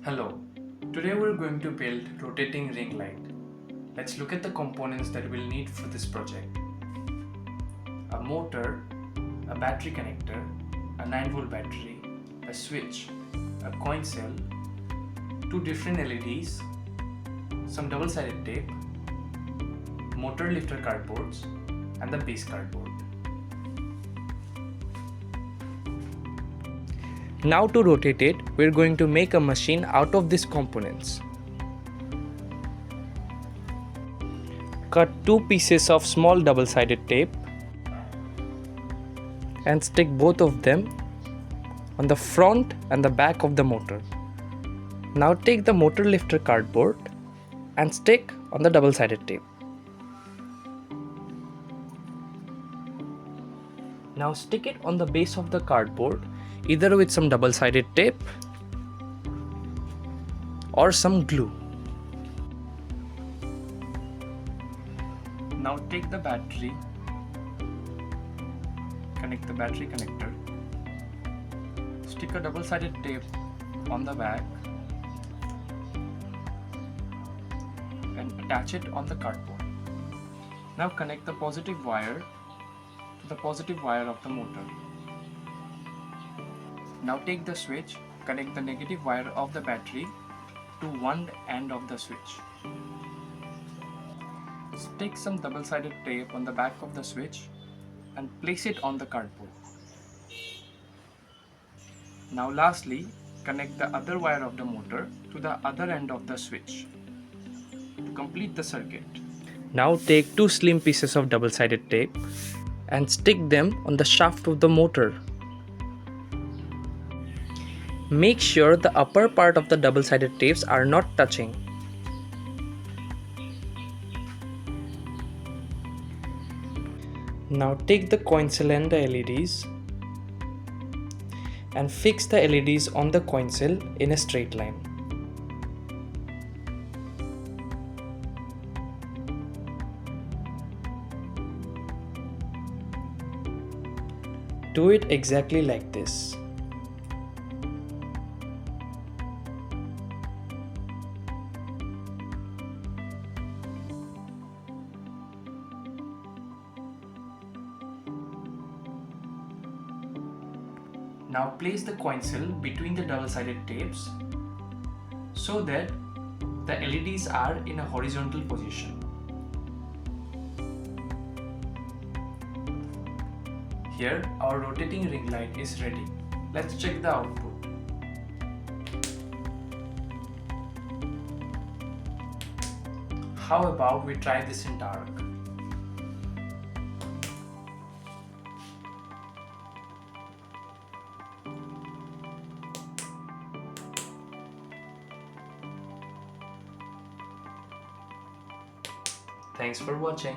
Hello, today we're going to build rotating ring light. Let's look at the components that we'll need for this project. A motor, a battery connector, a 9-volt battery, a switch, a coin cell, two different LEDs, some double-sided tape, motor lifter cardboards, and the base cardboard. Now to rotate it, we're going to make a machine out of these components. Cut two pieces of small double-sided tape and stick both of them on the front and the back of the motor. Now take the motor lifter cardboard and stick on the double-sided tape. Now stick it on the base of the cardboard, either with some double-sided tape or some glue. Now take the battery, connect the battery connector, stick a double-sided tape on the back and attach it on the cardboard. Now connect the positive wire to the positive wire of the motor. Now take the switch, connect the negative wire of the battery to one end of the switch. Stick some double-sided tape on the back of the switch and place it on the cardboard. Now lastly, connect the other wire of the motor to the other end of the switch to complete the circuit. Now take two slim pieces of double-sided tape and stick them on the shaft of the motor. Make sure the upper part of the double-sided tapes are not touching. Now take the coin cell and the LEDs and fix the LEDs on the coin cell in a straight line. Do it exactly like this. Now place the coin cell between the double-sided tapes so that the LEDs are in a horizontal position. Here our rotating ring light is ready. Let's check the output. How about we try this in dark? Thanks for watching.